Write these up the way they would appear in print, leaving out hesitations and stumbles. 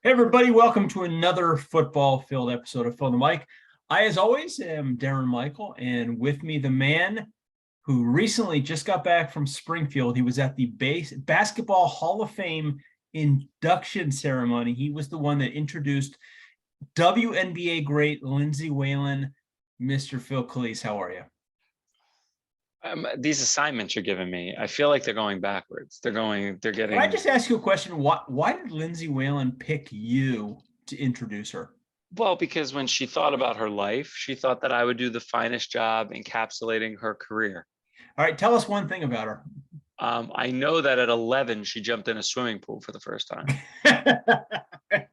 Hey everybody, welcome to another football-filled episode of Phil the Mike. I, as always, am Darrin Michael, and with me, the man who recently just got back from Springfield. He was at the Basketball Hall of Fame induction ceremony. He was the one that introduced WNBA great Lindsay Whalen. Mr. Phil Calise, how are you? These assignments you're giving me, I feel like they're going backwards. They're Can I getting, just ask you a question? Why did Lindsay Whalen pick you to introduce her? well, because when she thought about her life, she thought that I would do the finest job encapsulating her career. All right, tell us one thing about her. I know that at 11, she jumped in a swimming pool for the first time.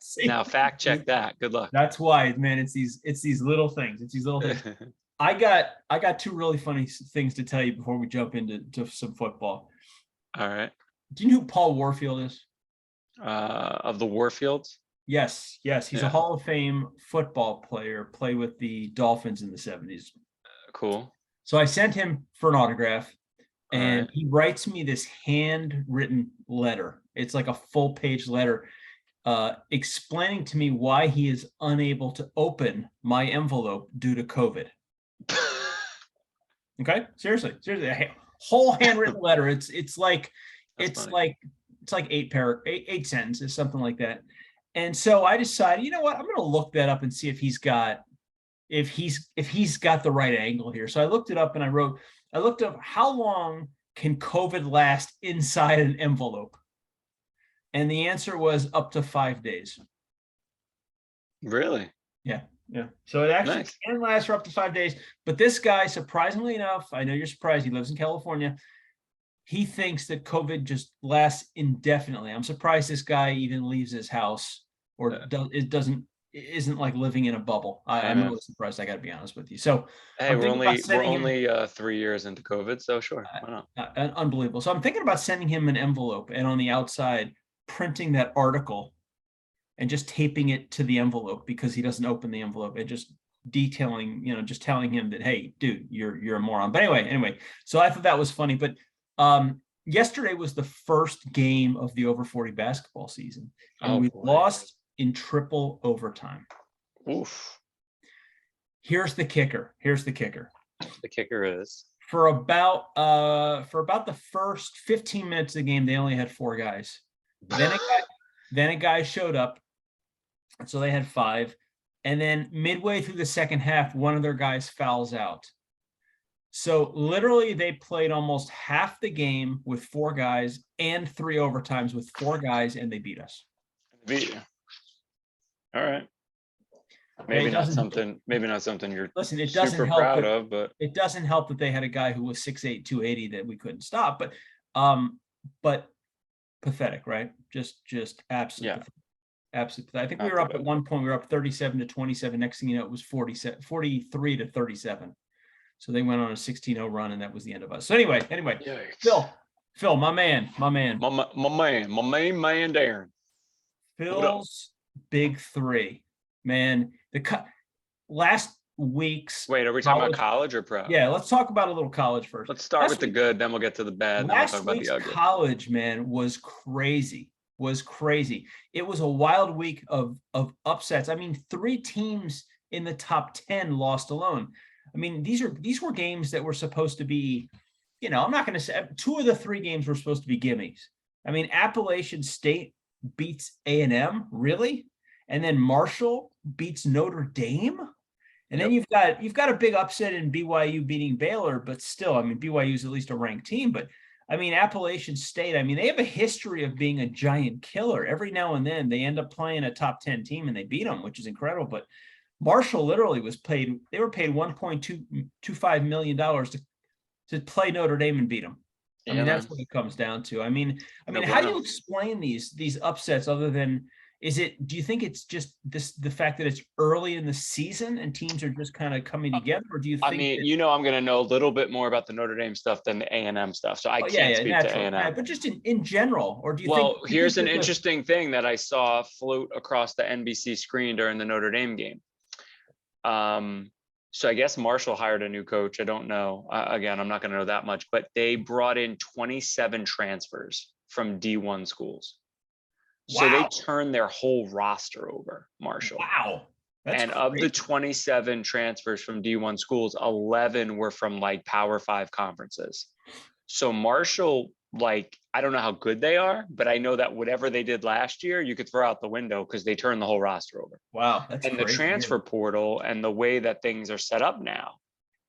See, Now, fact check that. Good luck. that's why, man. It's these little things. It's these little things. I got two really funny things to tell you before we jump into some football. All right. Do you know who Paul Warfield is? Of the Warfields. Yes, yes. He's a Yeah. Hall of Fame football player. Played with the Dolphins in the 70s. Cool. So I sent him for an autograph, All and right. he writes me this handwritten letter. It's like a full page letter explaining to me why he is unable to open my envelope due to COVID. Okay, seriously, a whole handwritten letter. It's like That's it's funny. like it's like eight sentences, something like that. And so I decided, you know what, I'm going to look that up and see if he's got the right angle here. So I looked it up and I looked up how long can COVID last inside an envelope, and the answer was up to 5 days. Really Yeah, yeah. So it actually nice. can last for up to 5 days. But this guy, surprisingly enough, I know you're surprised. He lives in California. He thinks that COVID just lasts indefinitely. I'm surprised this guy even leaves his house or Uh, isn't like living in a bubble. hey I'm man. really surprised. I got to be honest with you. So Hey, I'm we're thinking about only we're sending him. only 3 years into COVID, so sure, why not? Unbelievable. So I'm thinking about sending him an envelope and on the outside printing that article and just taping it to the envelope because he doesn't open the envelope and just detailing, just telling him that, hey, dude, you're a moron. But anyway, so I thought that was funny. But yesterday was the first game of the over 40 basketball season, and Oh we boy. lost in triple overtime. Oof. Here's the kicker. Here's the kicker. The kicker is. For about the first 15 minutes of the game, they only had four guys. Then a guy showed up. So they had five. And then midway through the second half, one of their guys fouls out. So literally they played almost half the game with four guys and three overtimes with four guys, and they beat us. Beat you. All right. It doesn't Maybe not something you're listen, it doesn't super help proud that of, but it doesn't help that they had a guy who was 6'8", 280 that we couldn't stop. But pathetic, right? Just absolutely yeah, absolutely. I think we not were the up at best. one point. We were up 37-27. Next thing you know, it was 43-37. So they went on a 16-0 run, and that was the end of us. So anyway, Yikes. Phil, my man. My man, Darrin. What up? Phil's big three, man. Last week's Wait, are we talking about college. college or pro? Yeah, let's talk about a little college first. Let's start with the good, then we'll get to the bad, and then we'll talk Last about week's the ugly. college, man, was crazy. It was a wild week of upsets. I mean, three teams in the top 10 lost alone. I mean, these were games that were supposed to be, I'm not going to say two of the three games were supposed to be gimmies. I mean, Appalachian State beats A&M, really? And then Marshall beats Notre Dame? And then Yep. you've got a big upset in BYU beating Baylor, but still, I mean, BYU is at least a ranked team. But I mean, Appalachian State, I mean, they have a history of being a giant killer. Every now and then they end up playing a top 10 team and they beat them, which is incredible. But Marshall literally they were paid $1.225 million to play Notre Dame and beat them. I Yeah, mean, man. that's what it comes down to. No How do bueno. you explain these upsets other than do you think it's just the fact that it's early in the season and teams are just kind of coming together, or do you I think mean, that I'm going to know a little bit more about the Notre Dame stuff than the A&M stuff, so I yeah, can't yeah, speak to naturally. Yeah, A&M. but just in general, or Well, do you think here's an that the interesting thing that I saw float across the NBC screen during the Notre Dame game. So I guess Marshall hired a new coach. I don't know. Again, I'm not going to know that much, but they brought in 27 transfers from D1 schools. So they Wow. turned their whole roster over, Marshall. Wow. That's And of the crazy. 27 transfers from D1 schools, 11 were from like Power 5 conferences. So Marshall, like, I don't know how good they are, but I know that whatever they did last year, you could throw out the window because they turned the whole roster over. Wow. That's And the crazy. transfer portal and the way that things are set up now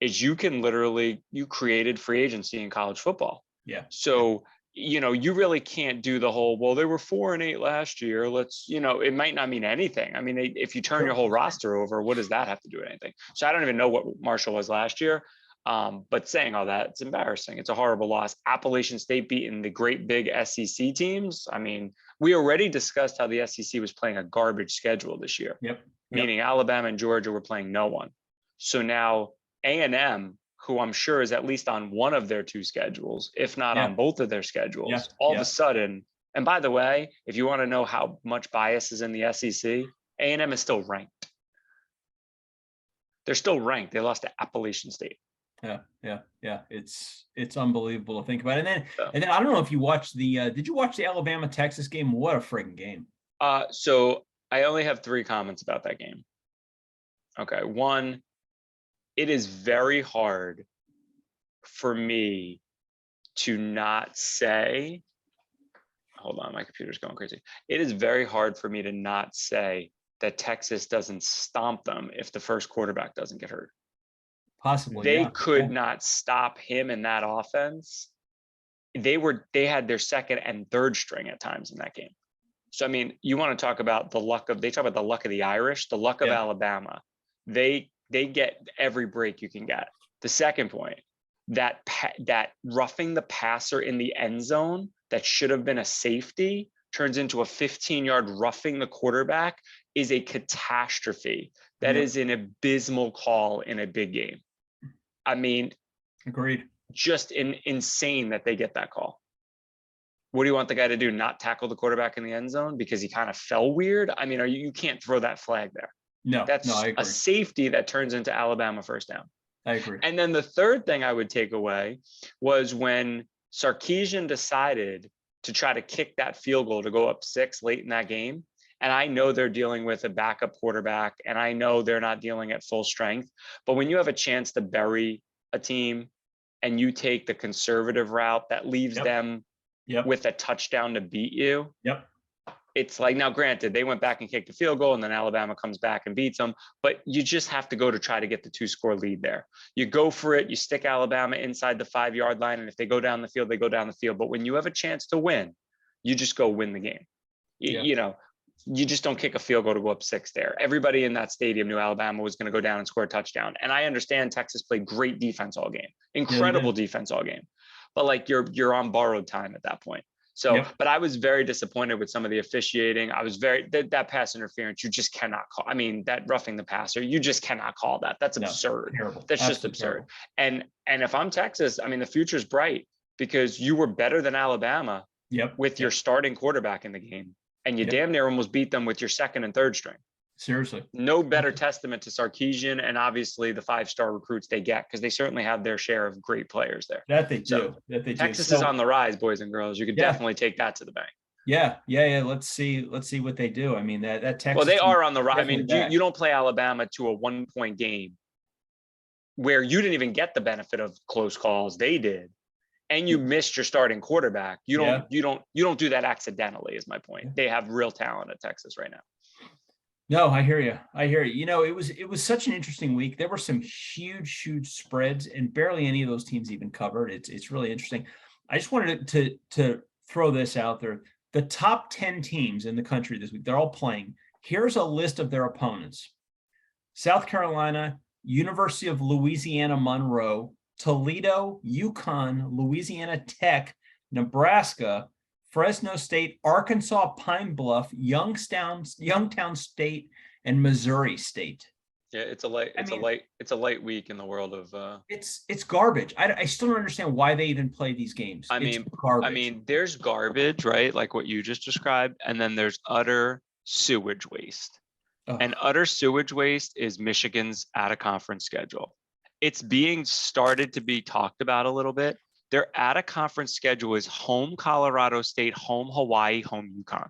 is you can literally, you created free agency in college football. Yeah. So, you really can't do the whole, well, they were 4-8 last year. Let's, it might not mean anything. I mean, if you turn your whole roster over, what does that have to do with anything? So I don't even know what Marshall was last year. But saying all that, it's embarrassing. It's a horrible loss. Appalachian State beating the great big SEC teams. I mean, we already discussed how the SEC was playing a garbage schedule this year. Yep. Meaning Alabama and Georgia were playing no one. So now A&M, who I'm sure is at least on one of their two schedules, if not on both of their schedules, all of a sudden. And by the way, if you want to know how much bias is in the SEC, A&M is still ranked. They're still ranked. They lost to Appalachian State. Yeah. It's unbelievable to think about. And then I don't know if you watched did you watch the Alabama Texas game? What a freaking game. So I only have 3 comments about that game. Okay. One, it is very hard for me to not say, hold on, my computer's going crazy. It is very hard for me to not say that Texas doesn't stomp them if the first quarterback doesn't get hurt. Possibly. They could not stop him in that offense. They had their second and third string at times in that game. So, I mean, you want to talk about they talk about the luck of the Irish, the luck of Alabama. They get every break you can get. The second point, that roughing the passer in the end zone that should have been a safety turns into a 15-yard roughing the quarterback is a catastrophe. That is an abysmal call in a big game. I mean, agreed. Just insane that they get that call. What do you want the guy to do? Not tackle the quarterback in the end zone because he kind of fell weird? I mean, you can't throw that flag there. No, that's I agree. A safety that turns into Alabama first down. I agree. And then the third thing I would take away was when Sarkisian decided to try to kick that field goal to go up 6 late in that game. And I know they're dealing with a backup quarterback, and I know they're not dealing at full strength. But when you have a chance to bury a team and you take the conservative route that leaves them with a touchdown to beat you, it's like, now granted, they went back and kicked a field goal and then Alabama comes back and beats them, but you just have to go to try to get the 2-score lead there. You go for it, you stick Alabama inside the 5-yard line, and if they go down the field, they go down the field. But when you have a chance to win, you just go win the game. You just don't kick a field goal to go up 6 there. Everybody in that stadium knew Alabama was going to go down and score a touchdown. And I understand Texas played great defense all game, incredible defense all game, but like you're on borrowed time at that point. So, but I was very disappointed with some of the officiating. I was that pass interference, you just cannot call. I mean, that roughing the passer, you just cannot call that. That's absurd. Terrible. That's just absurd. Terrible. And if I'm Texas, I mean, the future's bright because you were better than Alabama with your starting quarterback in the game. And you damn near almost beat them with your second and third string. Seriously. No better testament to Sarkisian and obviously the 5-star recruits they get, because they certainly have their share of great players there. That they do. Texas is on the rise, boys and girls. You could definitely take that to the bank. Yeah. Let's see what they do. I mean, that Texas. Well, they are on the rise. I mean, you don't play Alabama to a 1-point game where you didn't even get the benefit of close calls. They did. And you missed your starting quarterback. You don't do that accidentally, is my point. They have real talent at Texas right now. No, I hear you. It was such an interesting week. There were some huge spreads, and barely any of those teams even covered. It's really interesting. I just wanted to throw this out there. The top 10 teams in the country this week, they're all playing. Here's a list of their opponents: South Carolina, University of Louisiana Monroe, Toledo, UConn, Louisiana Tech, Nebraska, Fresno State, Arkansas Pine Bluff, Youngstown State, and Missouri State. Yeah, it's a light week in the world of it's garbage. I still don't understand why they even play these games. I mean, there's garbage, right? Like what you just described, and then there's utter sewage waste. And utter sewage waste is Michigan's out-of-conference schedule. It's being started to be talked about a little bit. Their out-of-conference schedule is home Colorado State, home Hawaii, home UConn.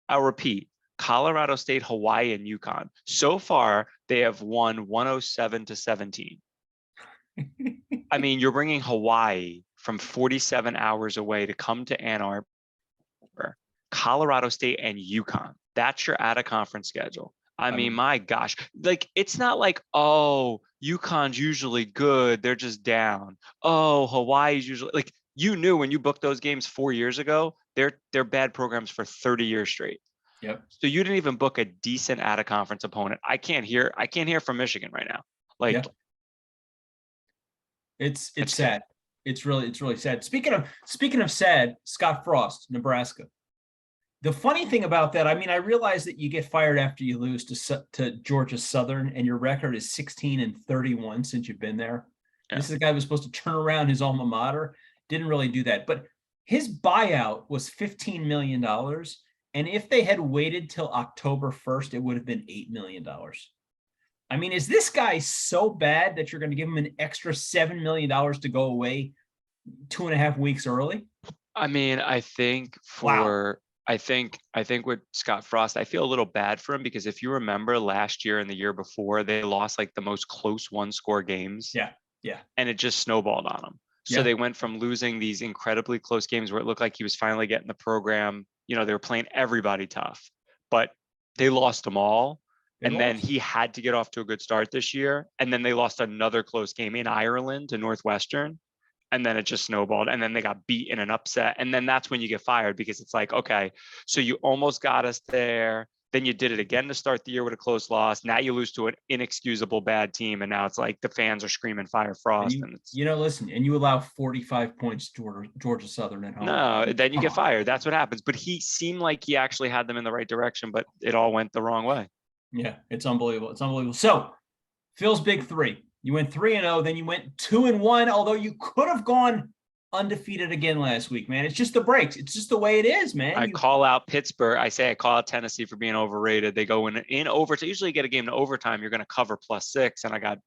I'll repeat, Colorado State, Hawaii, and UConn. So far, they have won 107-17. I mean, you're bringing Hawaii from 47 hours away to come to Ann Arbor, Colorado State, and UConn. That's your out of conference schedule. I mean, my gosh, like, it's not like, oh, UConn's usually good, they're just down. Oh, Hawaii's usually, like, you knew when you booked those games 4 years ago, they're bad programs for 30 years straight. Yep. So you didn't even book a decent out of conference opponent. I can't hear from Michigan right now. Like, yep. It's sad. It's really sad. Speaking of sad, Scott Frost, Nebraska. The funny thing about that, I mean, I realize that you get fired after you lose to Georgia Southern, and your record is 16-31 since you've been there. Yeah. This is a guy who was supposed to turn around his alma mater. Didn't really do that. But his buyout was $15 million. And if they had waited till October 1st, it would have been $8 million. I mean, is this guy so bad that you're going to give him an extra $7 million to go away 2.5 weeks early? I mean, I think for... Wow. I think with Scott Frost, I feel a little bad for him because if you remember last year and the year before, they lost like the most close one-score games. Yeah. And it just snowballed on them. So they went from losing these incredibly close games where it looked like he was finally getting the program. You know, they were playing everybody tough, but they lost them all. Then he had to get off to a good start this year. And then they lost another close game in Ireland to Northwestern. And then it just snowballed, and then they got beat in an upset. And then that's when you get fired because it's like, okay, so you almost got us there. Then you did it again to start the year with a close loss. Now you lose to an inexcusable bad team. And now it's like the fans are screaming fire Frost. Listen, and you allow 45 points to Georgia Southern at home. No, then you get fired. That's what happens. But he seemed like he actually had them in the right direction, but it all went the wrong way. Yeah, it's unbelievable. So Phil's big three. You went 3-0, then you went 2-1, although you could have gone undefeated again last week, man. It's just the breaks. It's just the way it is, man. I call out Pittsburgh. I call out Tennessee for being overrated. They go in overtime. Usually you get a game to overtime, you're going to cover +6, and I got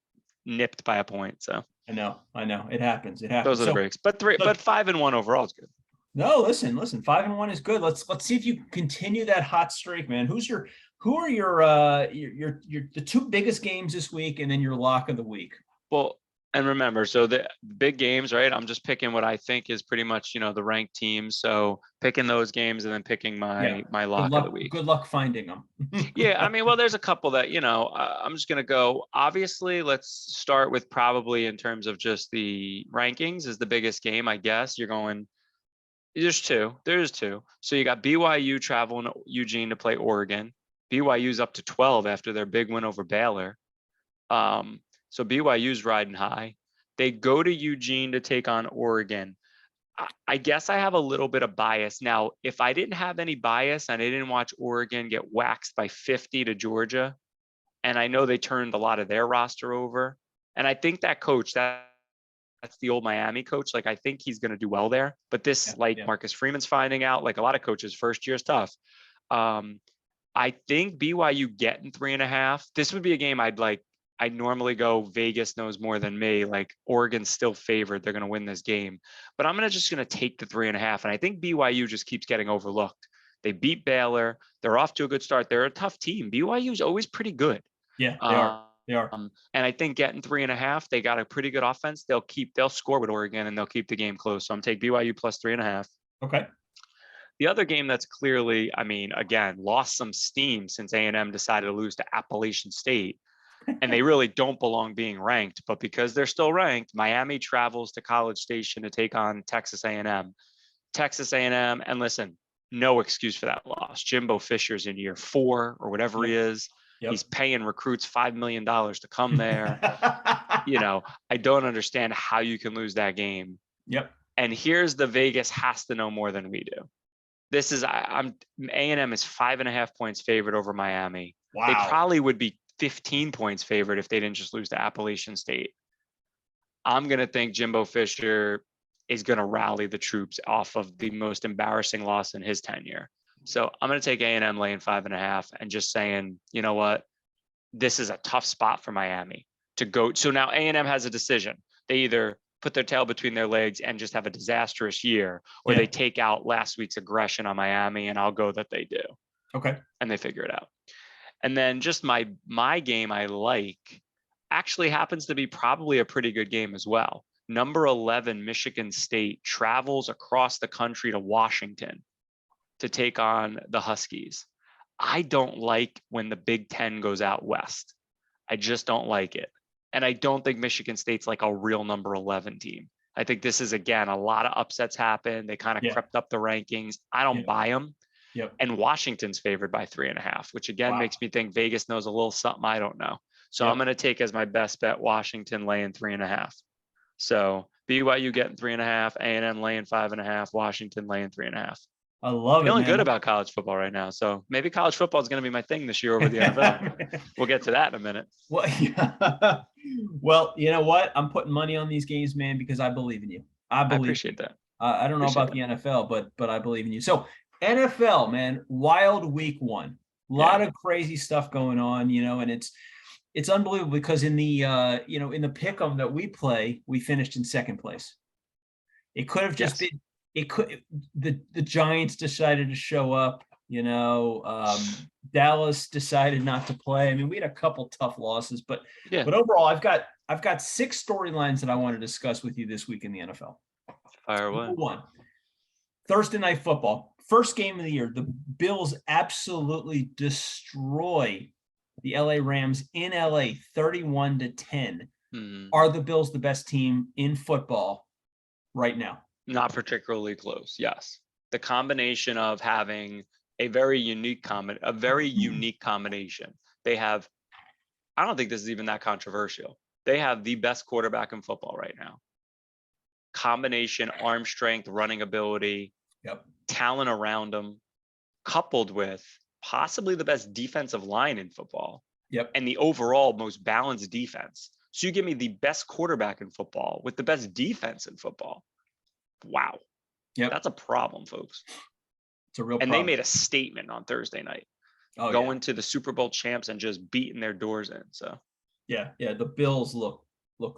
nipped by a point. So I know. It happens. Those are the breaks. But 5-1 overall is good. No, listen. 5-1 is good. Let's see if you continue that hot streak, man. Who are your the two biggest games this week, and then your lock of the week? Well, and remember, so the big games, right? I'm just picking what I think is pretty much, the ranked teams. So picking those games and then picking my lock of the week. Good luck finding them. Yeah, I mean, well, there's a couple that, I'm just gonna go. Obviously, let's start with probably in terms of just the rankings is the biggest game, I guess. You're going. There's two. So you got BYU traveling to Eugene to play Oregon. BYU's up to 12 after their big win over Baylor. So BYU's riding high. They go to Eugene to take on Oregon. I guess I have a little bit of bias. Now, if I didn't have any bias and I didn't watch Oregon get waxed by 50 to Georgia, and I know they turned a lot of their roster over, and I think that coach, that's the old Miami coach, like I think he's going to do well there. But Marcus Freeman's finding out, like a lot of coaches, first year is tough. I think BYU getting 3.5. This would be a game I'd normally go Vegas knows more than me. Like Oregon's still favored. They're going to win this game, but I'm just going to take the 3.5. And I think BYU just keeps getting overlooked. They beat Baylor. They're off to a good start. They're a tough team. BYU is always pretty good. Yeah, they are. They are. And I think getting 3.5, they got a pretty good offense. They'll score with Oregon and they'll keep the game close. So I'm taking BYU plus 3.5. Okay. The other game that's clearly, again, lost some steam since A&M decided to lose to Appalachian State, and they really don't belong being ranked. But because they're still ranked, Miami travels to College Station to take on Texas A&M. And listen, no excuse for that loss. Jimbo Fisher's in year 4 or whatever he is. Yep. He's paying recruits $5 million to come there. I don't understand how you can lose that game. Yep. And here's the Vegas has to know more than we do. This is A&M is 5.5 points favored over Miami. Wow. They probably would be 15 points favored if they didn't just lose to Appalachian State. I'm going to think Jimbo Fisher is going to rally the troops off of the most embarrassing loss in his tenure. So I'm going to take A&M laying 5.5 and just saying, you know what? This is a tough spot for Miami to go. So now A&M has a decision. They either put their tail between their legs and just have a disastrous year, or they take out last week's aggression on Miami, and I'll go that they do. Okay. and they figure it out. And then just my game I like actually happens to be probably a pretty good game as well. Number 11, Michigan State travels across the country to Washington to take on the Huskies. I don't like when the Big Ten goes out west. I just don't like it. And I don't think Michigan State's like a real number 11 team. I think this is, again, a lot of upsets happen. They kind of Yeah. crept up the rankings. I don't buy them. Yep. And Washington's favored by 3.5, which again makes me think Vegas knows a little something I don't know. So I'm going to take as my best bet Washington laying 3.5. So BYU getting 3.5, A&M laying 5.5, Washington laying 3.5. I love it. Feeling Man. good about college football right now. So maybe college football is going to be my thing this year over the NFL. We'll get to that in a minute. Well, yeah. Well, you know what? I'm putting money on these games, man, because I believe in you. I appreciate that. I don't know about the NFL, but I believe in you. So NFL, man, wild week 1. A lot of crazy stuff going on, and it's unbelievable because in the in the pick'em that we play, we finished in second place. It could have just been. It could. The Giants decided to show up. Dallas decided not to play. I mean, we had a couple tough losses, but overall, I've got 6 storylines that I want to discuss with you this week in the NFL. Fire away. Number 1, Thursday Night Football, first game of the year. The Bills absolutely destroy the LA Rams in LA, 31-10. Are the Bills the best team in football right now? Not particularly close. Yes. The combination of having a very unique combination. They have, I don't think this is even that controversial. They have the best quarterback in football right now. Combination, arm strength, running ability, talent around them, coupled with possibly the best defensive line in football. And the overall most balanced defense. So you give me the best quarterback in football with the best defense in football. Wow. That's a problem, folks. It's a real problem. And they made a statement on Thursday night, going to the Super Bowl champs and just beating their doors in. So the Bills look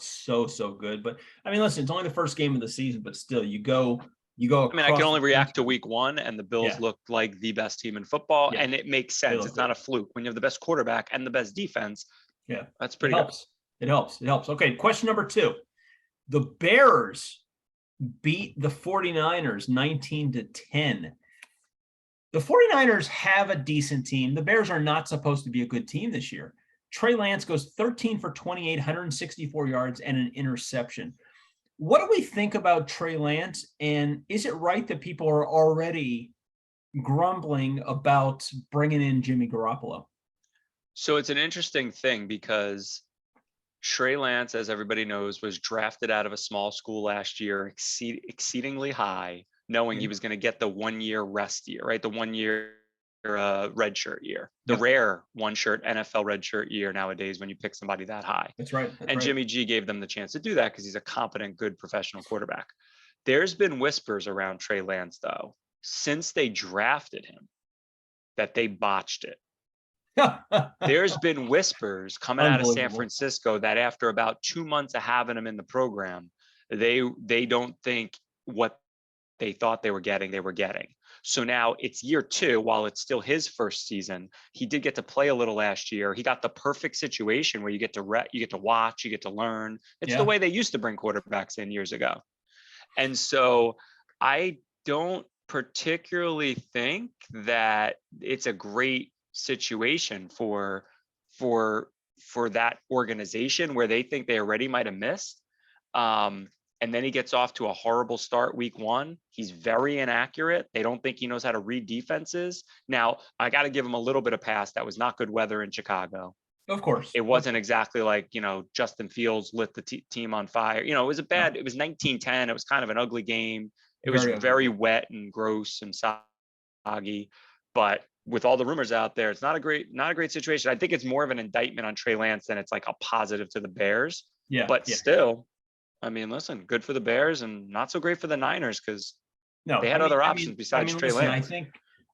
so good. But I mean, listen, it's only the first game of the season, but still you go. I mean, I can only react to week 1, and the Bills look like the best team in football, and it makes sense. It's not a fluke. When you have the best quarterback and the best defense, that's pretty good. It helps. Okay, question number 2. The Bears beat the 49ers 19-10. The 49ers have a decent team. The Bears are not supposed to be a good team this year. Trey Lance goes 13 for 28, 164 yards and an interception. What do we think about Trey Lance? And is it right that people are already grumbling about bringing in Jimmy Garoppolo? So it's an interesting thing because Trey Lance, as everybody knows, was drafted out of a small school last year, exceedingly high, knowing he was going to get the 1-year rest year, right? The 1-year redshirt year, the rare 1-shirt NFL redshirt year nowadays when you pick somebody that high. That's right. Jimmy G gave them the chance to do that because he's a competent, good professional quarterback. There's been whispers around Trey Lance, though, since they drafted him, that they botched it. There's been whispers coming out of San Francisco that after about 2 months of having him in the program, they don't think what they thought they were getting. So now it's year 2, while it's still his first season. He did get to play a little last year. He got the perfect situation where you get to watch, you get to learn. It's the way they used to bring quarterbacks in years ago. And so I don't particularly think that it's a great situation for that organization where they think they already might have missed. And then he gets off to a horrible start week 1. He's very inaccurate. They don't think he knows how to read defenses. Now, I got to give him a little bit of pass. That was not good weather in Chicago. Of course. It wasn't exactly like, Justin Fields lit the team on fire. It was it was 19-10. It was kind of an ugly game. It was very wet and gross and soggy. But with all the rumors out there, it's not a great situation. I think it's more of an indictment on Trey Lance than it's like a positive to the Bears. Still, I mean, listen, good for the Bears and not so great for the Niners because they had other options besides Trey Lance.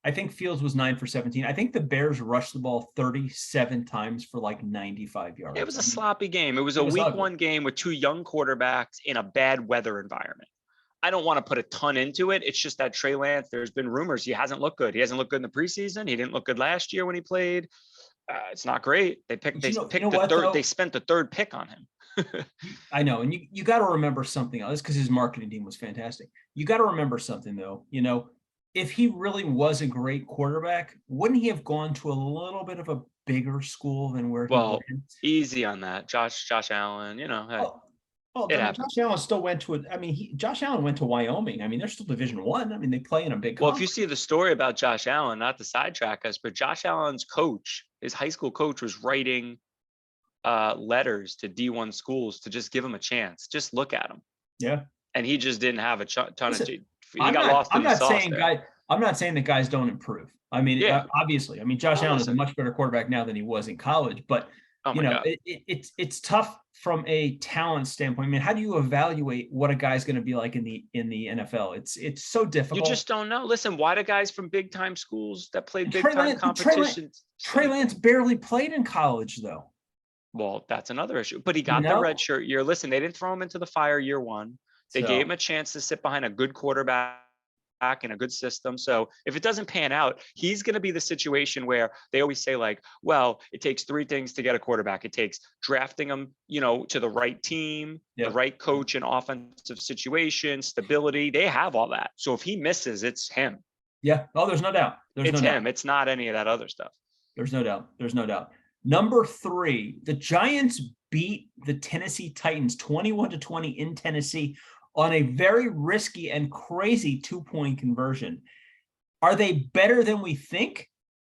I think Fields was 9 for 17. I think the Bears rushed the ball 37 times for like 95 yards. It was a sloppy game. It was a week ugly. 1 game with 2 young quarterbacks in a bad weather environment. I don't want to put a ton into it. It's just that Trey Lance, there's been rumors he hasn't looked good. He hasn't looked good in the preseason. He didn't look good last year when he played. It's not great. They picked the third. Though? They spent the third pick on him. I know. And you got to remember something else because his marketing team was fantastic. You got to remember something though, if he really was a great quarterback, wouldn't he have gone to a little bit of a bigger school than where he went? Easy on that. Josh Allen, hey. Josh Allen still went to Josh Allen went to Wyoming. I mean, they're still Division I. I mean, they play in a big conference. Well, if you see the story about Josh Allen, not to sidetrack us, but Josh Allen's coach, his high school coach, was writing letters to D1 schools to just give him a chance. Just look at him. Yeah. And he just didn't have a ton of. I'm not saying that guys don't improve. I mean, obviously, Josh Allen is a much better quarterback now than he was in college, but it's tough from a talent standpoint. I mean, how do you evaluate what a guy's going to be like in the NFL? It's so difficult. You just don't know. Listen, why do guys from big time schools that played big time competitions? Trey Lance barely played in college, though. Well, that's another issue. But he got the red shirt year. Listen, they didn't throw him into the fire year one. They gave him a chance to sit behind a good quarterback in a good system. So if it doesn't pan out, he's going to be the situation where they always say like, well, it takes three things to get a quarterback. It takes drafting him, to the right team, the right coach and offensive situation, stability. They have all that. So if he misses, it's him. Yeah. Oh, there's no doubt. It's him. It's not any of that other stuff. There's no doubt. Number 3, the Giants beat the Tennessee Titans 21-20 in Tennessee on a very risky and crazy 2-point conversion. Are they better than we think?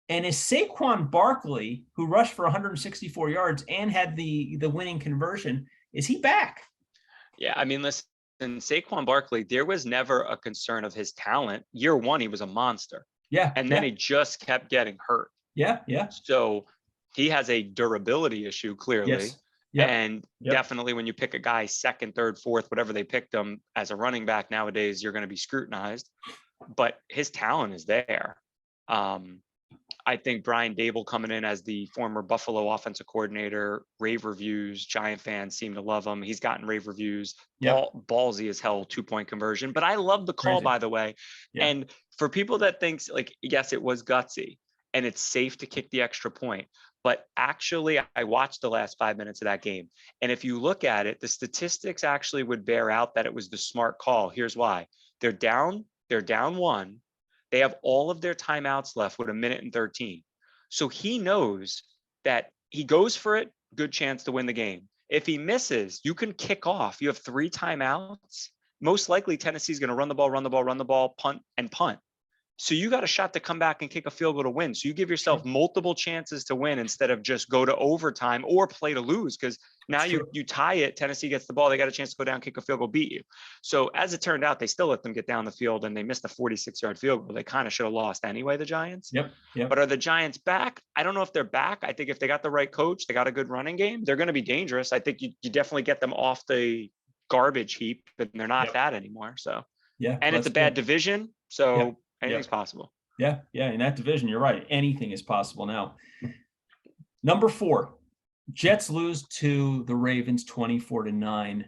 And is Saquon Barkley, who rushed for 164 yards and had the winning conversion, is he back? Yeah, I mean, listen, Saquon Barkley, there was never a concern of his talent. Year one, he was a monster. Yeah. And then he just kept getting hurt. Yeah. So he has a durability issue, clearly. Yes. Yep. And definitely when you pick a guy second, third, fourth, whatever they picked him as a running back nowadays, you're going to be scrutinized. But his talent is there. I think Brian Dable coming in as the former Buffalo offensive coordinator, rave reviews, Giant fans seem to love him. He's gotten rave reviews, ballsy as hell 2-point conversion. But I love the call, by the way. Yeah. And for people that thinks like, yes, it was gutsy and it's safe to kick the extra point. But actually, I watched the last 5 minutes of that game. And if you look at it, the statistics actually would bear out that it was the smart call. Here's why. They're down 1. They have all of their timeouts left with 1:13. So he knows that he goes for it, good chance to win the game. If he misses, you can kick off. You have 3 timeouts. Most likely Tennessee's going to run the ball, punt. So you got a shot to come back and kick a field goal to win. So you give yourself multiple chances to win instead of just go to overtime or play to lose. Because now you tie it, Tennessee gets the ball, they got a chance to go down, kick a field goal, beat you. So as it turned out, they still let them get down the field and they missed a 46-yard field goal. They kind of should have lost anyway, the Giants. Yep. But are the Giants back? I don't know if they're back. I think if they got the right coach, they got a good running game, they're going to be dangerous. I think you definitely get them off the garbage heap, but they're not that anymore. So and it's a bad division. So anything's possible. Yeah. In that division, you're right. Anything is possible now. Number 4, Jets lose to the Ravens 24-9.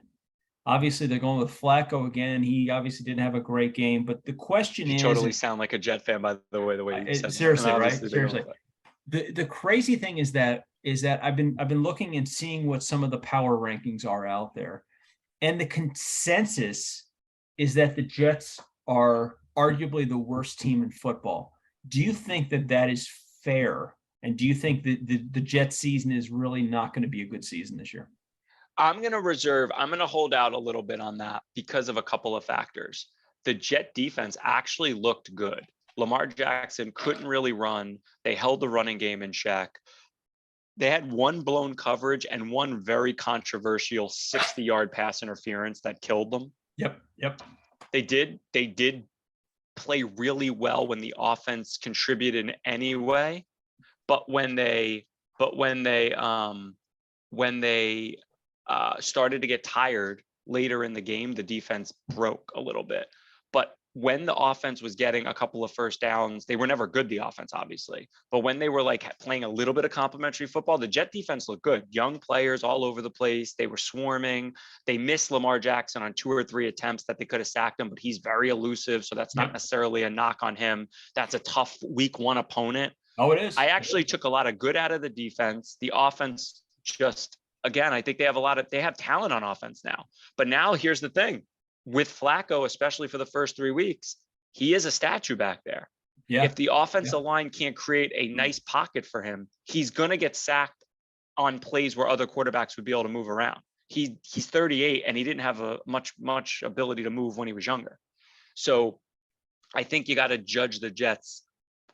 Obviously, they're going with Flacco again. He obviously didn't have a great game, but the question is, totally sound like a Jet fan by the way you said seriously, right? Seriously. The crazy thing is that I've been looking and seeing what some of the power rankings are out there, and the consensus is that the Jets are arguably the worst team in football. Do you think that is fair? And do you think that the Jets season is really not going to be a good season this year? I'm going to hold out a little bit on that because of a couple of factors. The Jet defense actually looked good. Lamar Jackson couldn't really run. They held the running game in check. They had one blown coverage and one very controversial 60-yard pass interference that killed them. Yep. They did play really well when the offense contributed in any way, but when they started to get tired later in the game, the defense broke a little bit. But when the offense was getting a couple of first downs, they were never good, the offense, obviously. But when they were like playing a little bit of complimentary football, the Jet defense looked good. Young players all over the place. They were swarming. They missed Lamar Jackson on 2 or 3 attempts that they could have sacked him, but he's very elusive. So that's not necessarily a knock on him. That's a tough week 1 opponent. Oh, it is. I actually took a lot of good out of the defense. The offense just, again, I think they have talent on offense now. But now here's the thing. With Flacco, especially for the first 3 weeks, he is a statue back there. Yeah. If the offensive line can't create a nice pocket for him, he's going to get sacked on plays where other quarterbacks would be able to move around. He's 38 and he didn't have a much ability to move when he was younger. So I think you got to judge the Jets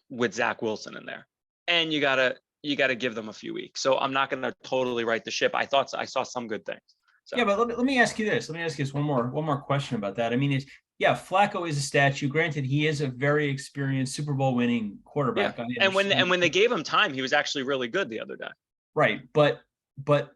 with Zach Wilson in there, and you got to give them a few weeks. So I'm not going to totally right the ship. I saw some good things. So. Yeah, but let me ask you this. Let me ask you this one more question about that. I mean, Flacco is a statue. Granted, he is a very experienced Super Bowl winning quarterback. Yeah. And when they gave him time, he was actually really good the other day. Right, but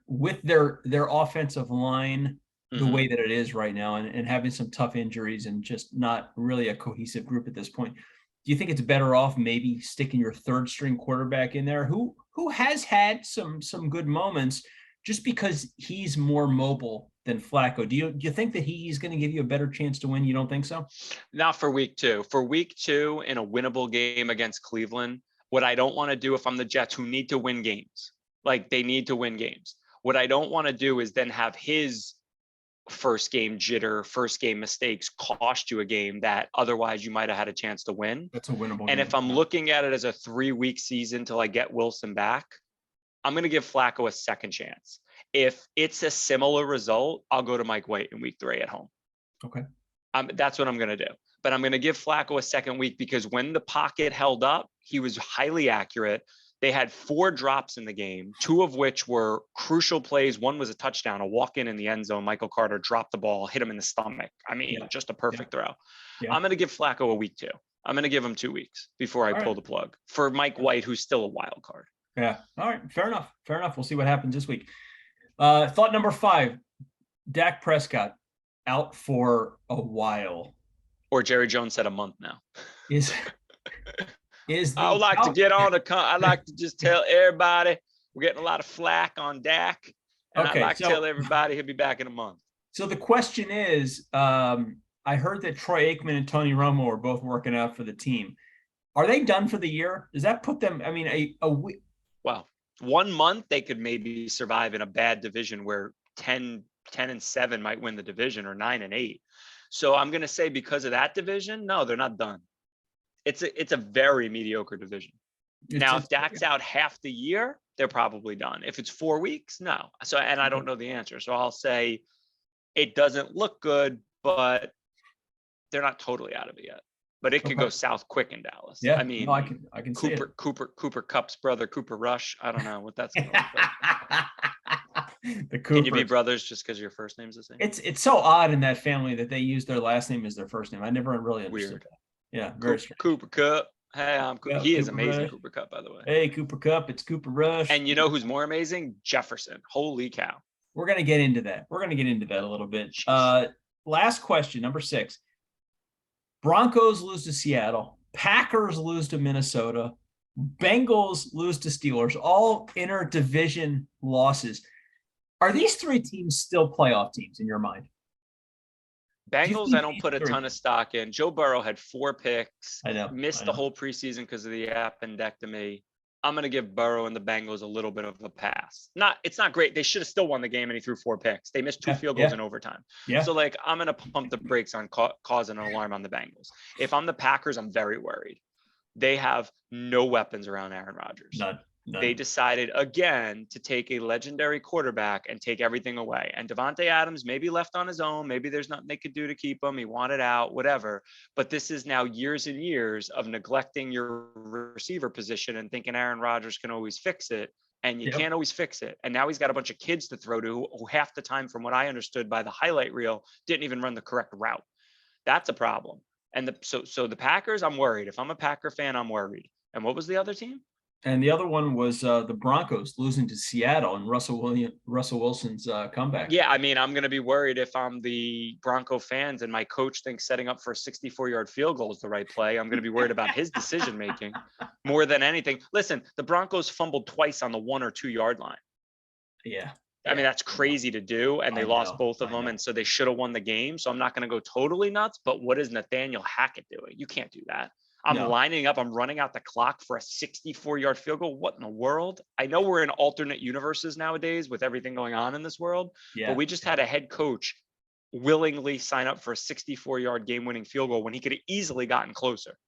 with their offensive line the way that it is right now, and having some tough injuries and just not really a cohesive group at this point, do you think it's better off maybe sticking your third string quarterback in there who has had some good moments, just because he's more mobile than Flacco? Do you think that he's going to give you a better chance to win? You don't think so? Not for week 2. For week 2 in a winnable game against Cleveland, what I don't want to do if I'm the Jets, who need to win games, like they need to win games. What I don't want to do is then have his first game jitter, first game mistakes cost you a game that otherwise you might have had a chance to win. That's a winnable And game. if I'm looking at it as a 3-week season till I get Wilson back, I'm going to give Flacco a second chance. If it's a similar result, I'll go to Mike White in week 3 at home. Okay. That's what I'm going to do. But I'm going to give Flacco a second week because when the pocket held up, he was highly accurate. They had 4 drops in the game, 2 of which were crucial plays. One was a touchdown, a walk-in the end zone. Michael Carter dropped the ball, hit him in the stomach. I mean, just a perfect throw. Yeah. I'm going to give Flacco a week 2. I'm going to give him 2 weeks before I pull the plug for Mike White, who's still a wild card. Yeah. All right. Fair enough. We'll see what happens this week. Thought number 5, Dak Prescott out for a while. Or Jerry Jones said a month now. I would like to get on I'd like to just tell everybody we're getting a lot of flack on Dak. And I'd like to tell everybody he'll be back in a month. So the question is, I heard that Troy Aikman and Tony Romo are both working out for the team. Are they done for the year? Does that put them, I mean, a week? Well, 1 month they could maybe survive in a bad division where 10-7 might win the division, or 9-8. So I'm going to say because of that division, no, they're not done. It's a very mediocre division. Now, if Dak's out half the year, they're probably done. If it's 4 weeks, no. So, and I don't know the answer. So I'll say it doesn't look good, but they're not totally out of it yet. But it could go south quick in Dallas. Yeah, I mean, I can see it. Cooper Kupp's brother, Cooper Rush. I don't know what that's going to look like. Can you be brothers just because your first name's the same? It's so odd in that family that they use their last name as their first name. I never really understood that. Yeah, very strange. Cooper Kupp. Hey, I'm Cooper. He is amazing, Rush. Cooper Kupp, by the way. Hey, Cooper Kupp. It's Cooper Rush. And you know who's more amazing? Jefferson. Holy cow. We're going to get into that. A little bit. Last question, number 6. Broncos lose to Seattle. Packers lose to Minnesota. Bengals lose to Steelers. All inter-division losses. Are these 3 teams still playoff teams in your mind? Bengals, I don't put a ton of stock in. Joe Burrow had 4 picks. I know. Missed the whole preseason because of the appendectomy. I'm going to give Burrow and the Bengals a little bit of a pass. It's not great. They should have still won the game and he threw 4 picks. They missed 2 field goals in overtime. Yeah. So I'm going to pump the brakes on causing an alarm on the Bengals. If I'm the Packers, I'm very worried. They have no weapons around Aaron Rodgers. None. They decided again to take a legendary quarterback and take everything away. And Devontae Adams maybe left on his own. Maybe there's nothing they could do to keep him. He wanted out, whatever. But this is now years and years of neglecting your receiver position and thinking Aaron Rodgers can always fix it. And you can't always fix it. And now he's got a bunch of kids to throw to who half the time, from what I understood by the highlight reel, didn't even run the correct route. That's a problem. And so the Packers, I'm worried. If I'm a Packer fan, I'm worried. And what was the other team? And the other one was the Broncos losing to Seattle and Russell Wilson's comeback. Yeah, I mean, I'm going to be worried if I'm the Bronco fans and my coach thinks setting up for a 64-yard field goal is the right play. I'm going to be worried about his decision making more than anything. Listen, the Broncos fumbled twice on the 1 or 2 yard line. Yeah. I mean, that's crazy to do, and they lost both of them, and so they should have won the game. So I'm not going to go totally nuts, but what is Nathaniel Hackett doing? You can't do that. I'm lining up. I'm running out the clock for a 64-yard field goal. What in the world? I know we're in alternate universes nowadays with everything going on in this world, but we just had a head coach willingly sign up for a 64-yard game-winning field goal when he could have easily gotten closer.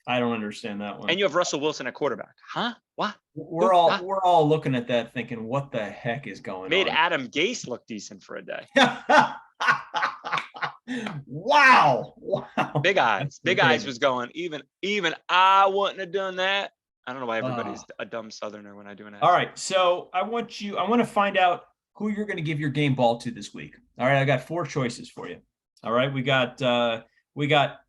I don't understand that one. And you have Russell Wilson at quarterback. Huh? What? We're all looking at that thinking, what the heck is going on? Made Adam Gase look decent for a day. Wow. Big Eyes. Big Eyes was going, even I wouldn't have done that. I don't know why everybody's a dumb Southerner when I do an accent. All right. So I want to find out who you're going to give your game ball to this week. All right. I got 4 choices for you. All right. We got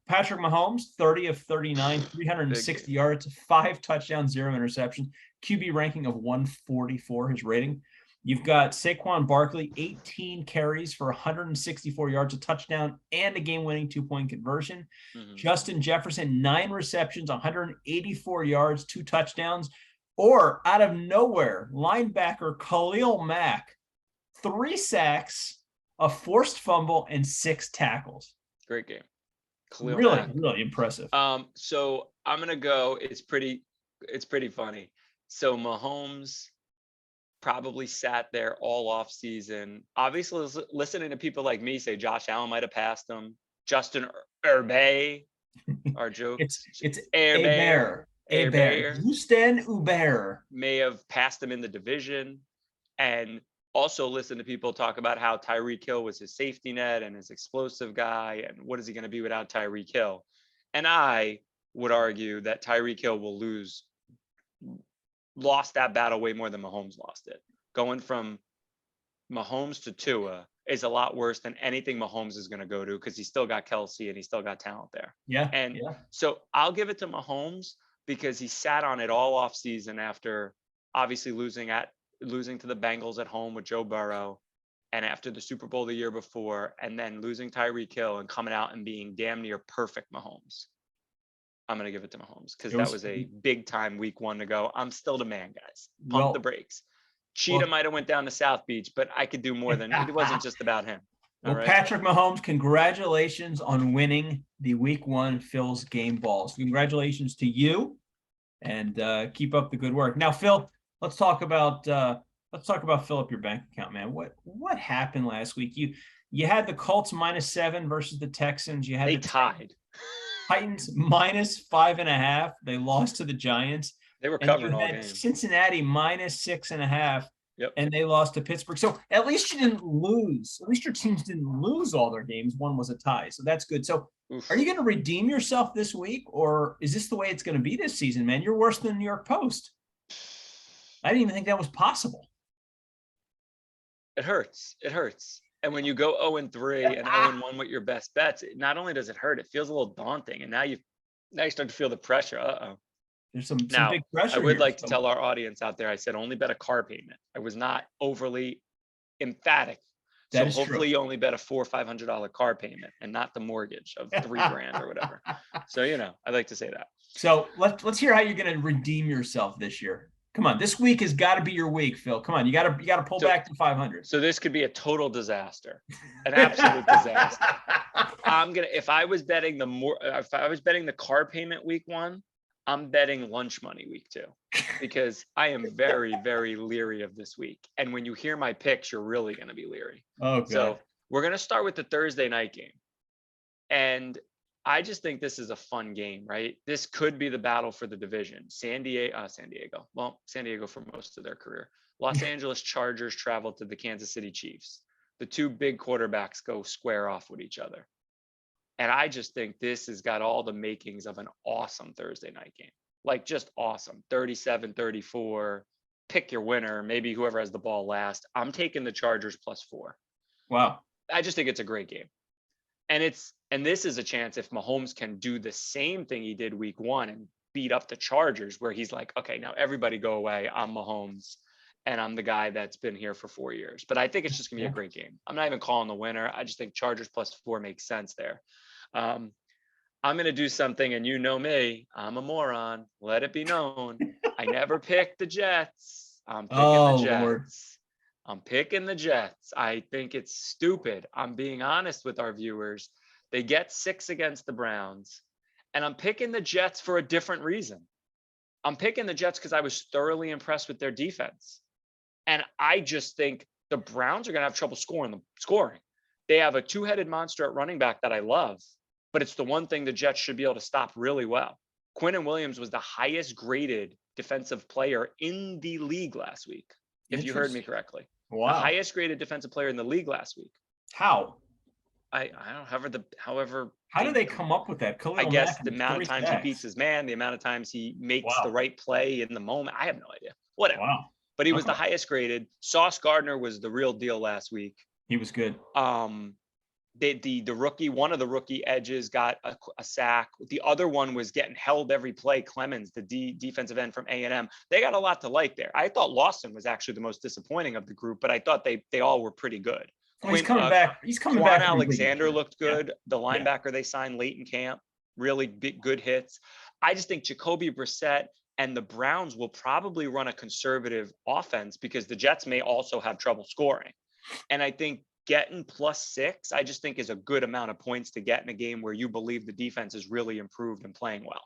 Patrick Mahomes, 30 of 39, 360 yards, 5 touchdowns, 0 interceptions, QB ranking of 144, his rating. You've got Saquon Barkley, 18 carries for 164 yards, a touchdown, and a game-winning 2-point conversion. Mm-hmm. Justin Jefferson, 9 receptions, 184 yards, 2 touchdowns. Or out of nowhere, linebacker Khalil Mack, 3 sacks, a forced fumble, and 6 tackles. Great game. Khalil Mack. Really impressive. So I'm gonna go. It's pretty funny. So Mahomes probably sat there all off season. Obviously, listening to people like me say Josh Allen might have passed him. Justin Herbert, our joke. it's Herbert. Justin Herbert may have passed him in the division, and also listen to people talk about how Tyreek Hill was his safety net and his explosive guy, and what is he going to be without Tyreek Hill? And I would argue that Tyreek Hill will lost that battle way more than Mahomes lost it. Going from Mahomes to Tua is a lot worse than anything Mahomes is going to go to, because he's still got Kelsey and he's still got talent there. So I'll give it to Mahomes because he sat on it all off season after obviously losing to the Bengals at home with Joe Burrow, and after the Super Bowl the year before, and then losing Tyreek Hill and coming out and being damn near perfect Mahomes. I'm going to give it to Mahomes because that was a big time week 1 to go. I'm still the man, guys. Pump the brakes. Cheetah might have went down to South Beach, but I could do more than it. wasn't just about him. Well, right? Patrick Mahomes, congratulations on winning the week 1 Phil's game balls. Congratulations to you, and keep up the good work. Now, Phil, let's talk about fill up your bank account, man. What happened last week? You had the Colts -7 versus the Texans. They tied. Titans -5.5. They lost to the Giants. They were covering all games. Cincinnati -6.5. Yep. And they lost to Pittsburgh. So at least you didn't lose. At least your teams didn't lose all their games. One was a tie. So that's good. So Are you going to redeem yourself this week, or is this the way it's going to be this season, man? You're worse than the New York Post. I didn't even think that was possible. It hurts. And when you go 0-3 and 0-1 with your best bets, not only does it hurt, it feels a little daunting. And now you start to feel the pressure. There's some big pressure. I would like to tell our audience out there, I said only bet a car payment. I was not overly emphatic. So hopefully you only bet a $400 or $500 car payment and not the mortgage of $3,000 or whatever. So, I'd like to say that. So let's hear how you're going to redeem yourself this year. Come on, this week has got to be your week, Phil. Come on, you got to pull back to 500. So this could be a total disaster, an absolute disaster. If I was betting the car payment week 1, I'm betting lunch money week 2, because I am very, very leery of this week. And when you hear my picks, you're really going to be leery. Oh, God. So we're going to start with the Thursday night game. And I just think this is a fun game, right? This could be the battle for the division. San Diego for most of their career. Los Angeles Chargers travel to the Kansas City Chiefs. The 2 big quarterbacks go square off with each other. And I just think this has got all the makings of an awesome Thursday night game. Like, just awesome. 37-34. Pick your winner. Maybe whoever has the ball last. I'm taking the Chargers +4. Wow. I just think it's a great game. And this is a chance if Mahomes can do the same thing he did week 1 and beat up the Chargers, where he's like, okay, now everybody go away. I'm Mahomes, and I'm the guy that's been here for 4 years. But I think it's just going to be a great game. I'm not even calling the winner. I just think Chargers +4 makes sense there. I'm going to do something, and you know me, I'm a moron. Let it be known. I never picked the Jets. I'm picking the Jets. Lord. I'm picking the Jets. I think it's stupid. I'm being honest with our viewers. They get 6 against the Browns, and I'm picking the Jets for a different reason. I'm picking the Jets because I was thoroughly impressed with their defense. And I just think the Browns are going to have trouble scoring. They have a two-headed monster at running back that I love, but it's the one thing the Jets should be able to stop really well. Quinnen Williams was the highest graded defensive player in the league last week, if you heard me correctly. Wow. The highest graded defensive player in the league last week. How? I don't however. How do they come up with that? I guess the amount of times he beats his man, the amount of times he makes the right play in the moment. I have no idea. Whatever. Wow. But he was the highest graded. Sauce Gardner was the real deal last week. He was good. The rookie, one of the rookie edges got a sack. The other one was getting held every play. Clemens, the defensive end from A&M. They got a lot to like there. I thought Lawson was actually the most disappointing of the group, but I thought they all were pretty good. Well, he's coming back. He's coming Quan back. Alexander looked good. Yeah. The linebacker they signed late in camp, really big, good hits. I just think Jacoby Brissett and the Browns will probably run a conservative offense because the Jets may also have trouble scoring. And I think getting +6, I just think is a good amount of points to get in a game where you believe the defense is really improved and playing well.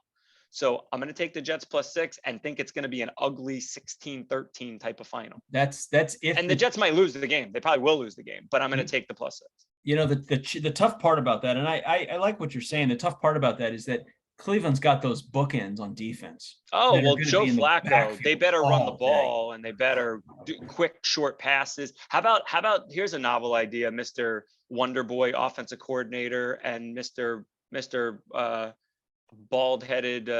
So I'm going to take the Jets +6 and think it's going to be an ugly 16-13 type of final. That's if. And the Jets might lose the game. They probably will lose the game, but I'm going to take the +6. You know, the tough part about that, and I like what you're saying. The tough part about that is that Cleveland's got those bookends on defense. Oh, well, Joe Flacco, they better run the ball and they better do quick, short passes. How about here's a novel idea, Mr. Wonderboy offensive coordinator and Mr. bald-headed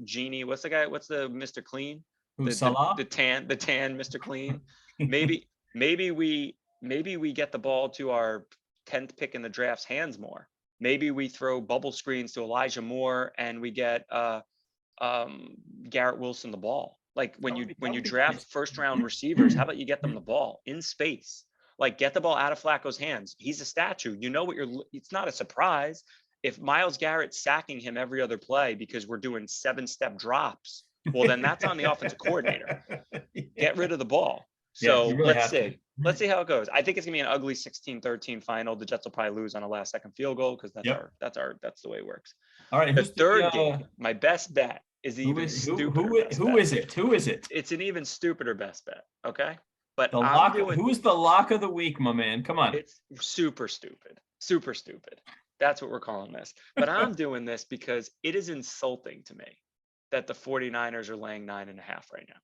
genie. What's the guy? What's the Mr. Clean? The tan Mr. Clean. maybe we get the ball to our 10th pick in the draft's hands more. Maybe we throw bubble screens to Elijah Moore and we get Garrett Wilson the ball. Like when you draft first round receivers, how about you get them the ball in space? Like get the ball out of Flacco's hands. He's a statue. You know it's not a surprise if Myles Garrett's sacking him every other play because we're doing 7-step drops. Well, then that's on the offensive coordinator. Get rid of the ball. So really let's see. Let's see how it goes. I think it's gonna be an ugly 16-13 final. The Jets will probably lose on a last second field goal because that's the way it works. All right. The third game, my best bet is even stupider. Who is it? It's an even stupider best bet. Okay. But who's the lock of the week, my man? Come on. It's super stupid. Super stupid. That's what we're calling this. But I'm doing this because it is insulting to me that the 49ers are laying 9.5 right now.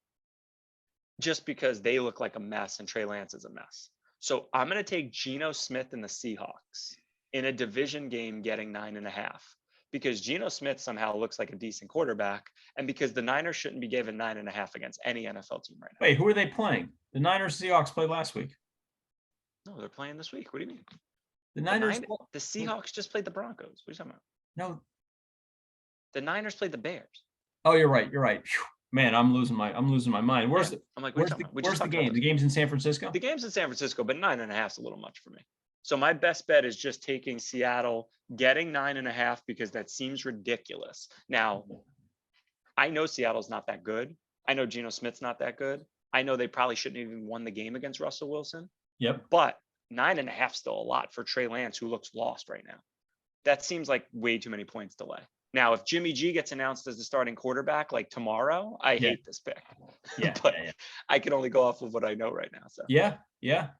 Just because they look like a mess and Trey Lance is a mess. So I'm going to take Geno Smith and the Seahawks in a division game getting 9.5 because Geno Smith somehow looks like a decent quarterback and because the Niners shouldn't be given 9.5 against any NFL team right now. Wait, who are they playing? The Niners Seahawks played last week. No, they're playing this week. What do you mean? The Seahawks just played the Broncos. What are you talking about? No. The Niners played the Bears. Oh, you're right. You're right. Whew. Man, I'm losing my mind. Where's the game? The game's in San Francisco? The game's in San Francisco, but 9.5 is a little much for me. So my best bet is just taking Seattle, getting 9.5 because that seems ridiculous. Now, I know Seattle's not that good. I know Geno Smith's not that good. I know they probably shouldn't have even won the game against Russell Wilson. Yep. But 9.5 is still a lot for Trey Lance, who looks lost right now. That seems like way too many points to lay. Now, if Jimmy G gets announced as the starting quarterback like tomorrow, I hate this pick. But I can only go off of what I know right now. So yeah.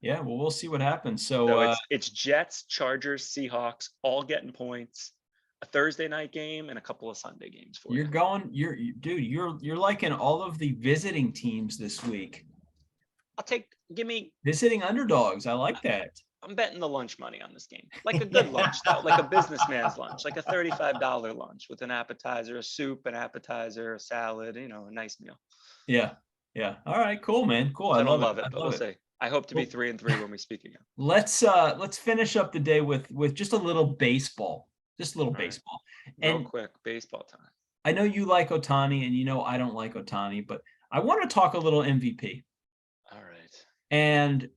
Well, we'll see what happens. So it's Jets, Chargers, Seahawks, all getting points. A Thursday night game and a couple of Sunday games for you. You're liking all of the visiting teams this week. Give me visiting underdogs. I like that. I'm betting the lunch money on this game. Like a good lunch, though, like a businessman's lunch, like a $35 lunch with an appetizer, a soup, an appetizer, a salad, a nice meal. Yeah. All right, cool, man. Cool. I love it. But we'll see. I hope to be 3-3 when we speak again. Let's finish up the day with just a little baseball. Just a little baseball. Real quick, baseball time. I know you like Ohtani, and I don't like Ohtani, but I want to talk a little MVP. All right. And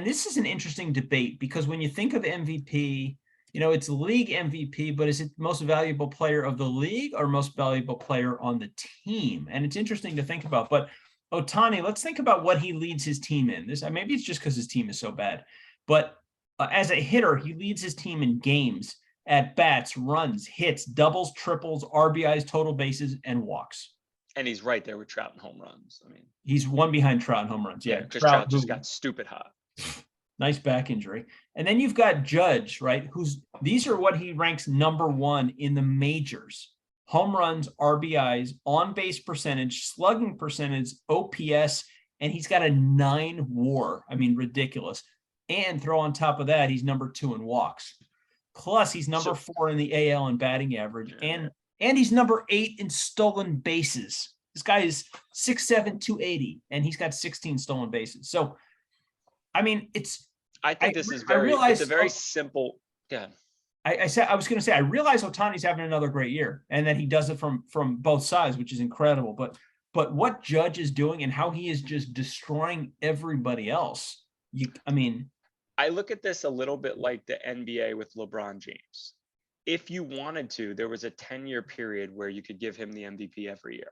this is an interesting debate because when you think of MVP, it's league MVP, but is it most valuable player of the league or most valuable player on the team? And it's interesting to think about. But Ohtani, let's think about what he leads his team in. This maybe it's just because his team is so bad, but as a hitter, he leads his team in games, at bats, runs, hits, doubles, triples, RBIs, total bases, and walks. And he's right there with Trout and home runs. I mean, he's one behind Trout in home runs. Yeah, because Trout just got stupid hot. Nice back injury. And then you've got Judge, right? These are what he ranks number one in the majors: home runs, RBIs, on base percentage, slugging percentage, OPS, and he's got a 9 WAR. I mean, ridiculous. And throw on top of that, he's number 2 in walks. Plus, he's number 4 in the AL in batting average, and he's number 8 in stolen bases. This guy is 6'7", 280, and he's got 16 stolen bases. So, I mean, I think this is it's a very simple. Yeah. I was going to say, I realize Ohtani's having another great year, and that he does it from both sides, which is incredible. But what Judge is doing and how he is just destroying everybody else. I look at this a little bit like the NBA with LeBron James. If you wanted to, there was a 10-year period where you could give him the MVP every year.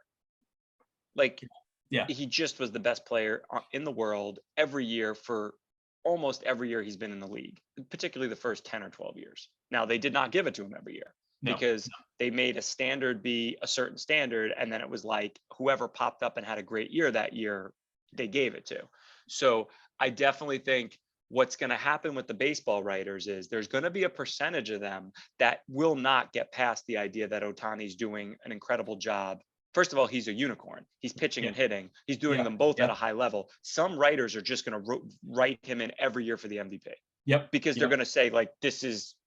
He just was the best player in the world every year for almost every year he's been in the league, particularly the first 10 or 12 years. Now, they did not give it to him every year because they made a standard be a certain standard. And then it was like whoever popped up and had a great year that year, they gave it to. So I definitely think what's going to happen with the baseball writers is there's going to be a percentage of them that will not get past the idea that Ohtani's doing an incredible job. First of all, he's a unicorn. He's pitching and hitting. He's doing them both at a high level. Some writers are just going to write him in every year for the MVP. Because they're going to say, like, this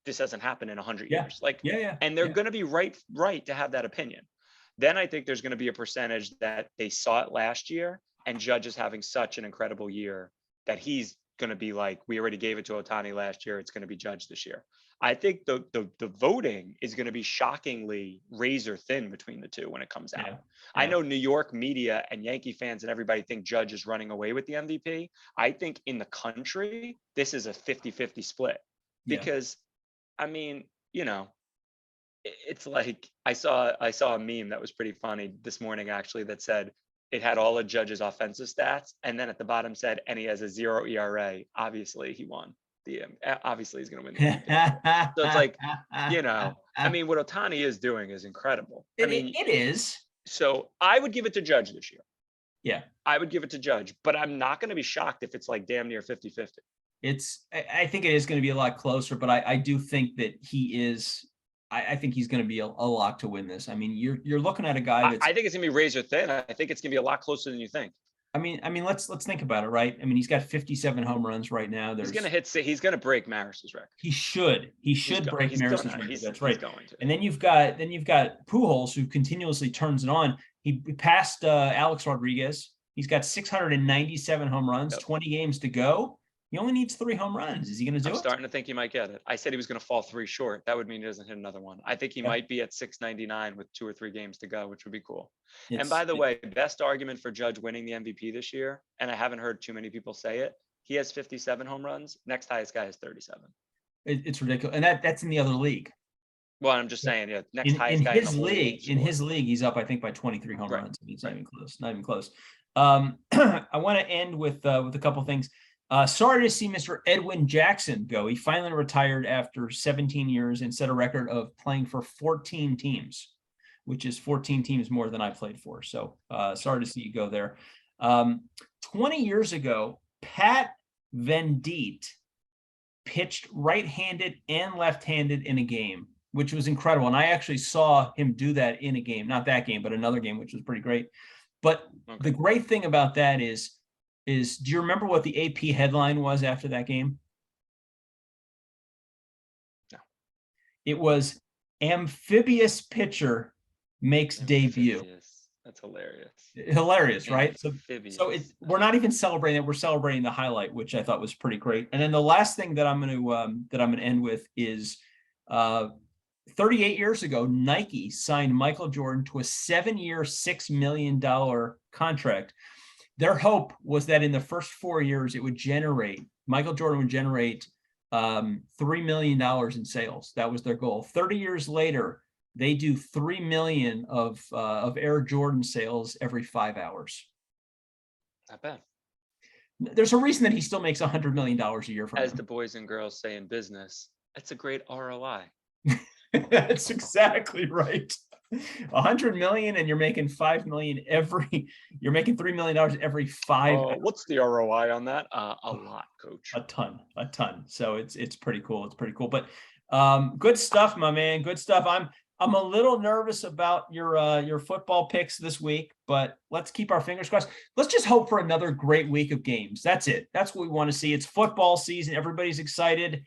hasn't happened in 100 years. And they're going to be right to have that opinion. Then I think there's going to be a percentage that they saw it last year, and Judge is having such an incredible year that he's going to be like, we already gave it to Ohtani last year. It's going to be Judge this year. I think the voting is going to be shockingly razor thin between the two when it comes out. I know New York media and Yankee fans and everybody think Judge is running away with the MVP. I think in the country, this is a 50-50 split because, I mean, it's like I saw a meme that was pretty funny this morning, actually, that said it had all of Judge's offensive stats. And then at the bottom said, and he has a 0 ERA. Obviously he won. Obviously he's going to win the MVP. So it's like, I mean, what Ohtani is doing is incredible. It is. So I would give it to Judge this year. Yeah. I would give it to Judge, but I'm not going to be shocked if it's like damn near 50-50. I think it is going to be a lot closer, but I do think that he is. I think he's going to be a lock to win this. I mean, you're looking at a guy that's. I think it's going to be razor thin. I think it's going to be a lot closer than you think. I mean, let's think about it, right? I mean, he's got 57 home runs right now. He's going to he's going to break Maris's record. He should break Maris's record. That's right. He's going to. And then you've got Pujols, who continuously turns it on. He passed Alex Rodriguez. He's got 697 home runs, 20 games to go. He only needs 3 home runs. Is he going to do it? I'm starting to think he might get it. I said he was going to fall 3 short. That would mean he doesn't hit another one. I think he might be at 699 with 2 or 3 games to go, which would be cool. And by the way, best argument for Judge winning the MVP this year, and I haven't heard too many people say it, he has 57 home runs. Next highest guy is 37. It's ridiculous. And that's in the other league. Well, I'm just saying, next highest in guy his league. In his league, he's up, I think, by 23 home runs. I mean, it's not even close. Not even close. I want to end with a couple things. Sorry to see Mr. Edwin Jackson go. He finally retired after 17 years and set a record of playing for 14 teams, which is 14 teams more than I played for. So sorry to see you go there. 20 years ago, Pat Venditte pitched right-handed and left-handed in a game, which was incredible. And I actually saw him do that in a game, not that game, but another game, which was pretty great. But the great thing about that is do you remember what the AP headline was after that game? No. It was amphibious pitcher makes debut. That's hilarious. Hilarious, right? So we're not even celebrating it. We're celebrating the highlight, which I thought was pretty great. And then the last thing that I'm going to end with is 38 years ago, Nike signed Michael Jordan to a 7-year, $6 million contract. Their hope was that in the first 4 years, Michael Jordan would generate $3 million in sales. That was their goal. 30 years later, they do 3 million of Air Jordan sales every 5 hours. Not bad. There's a reason that he still makes $100 million a year from As them. the boys and girls say in business, that's a great ROI. That's exactly right. 100 million and you're making 5 million you're making $3 million every 5 hours. What's the ROI on that? A lot, coach. A ton. So it's pretty cool. It's pretty cool. But good stuff, my man. Good stuff. I'm a little nervous about your football picks this week, but let's keep our fingers crossed. Let's just hope for another great week of games. That's it. That's what we want to see. It's football season. Everybody's excited.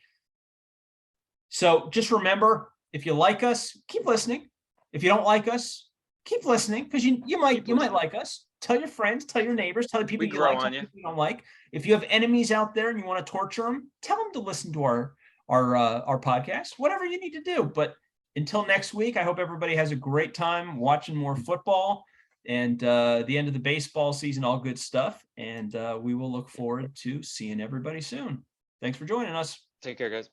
So just remember, if you like us, keep listening. If you don't like us, keep listening, because you might like us. Tell your friends, tell your neighbors, tell the people you like, tell the people you don't like. If you have enemies out there and you want to torture them, tell them to listen to our podcast. Whatever you need to do. But until next week, I hope everybody has a great time watching more football and the end of the baseball season. All good stuff, and we will look forward to seeing everybody soon. Thanks for joining us. Take care, guys.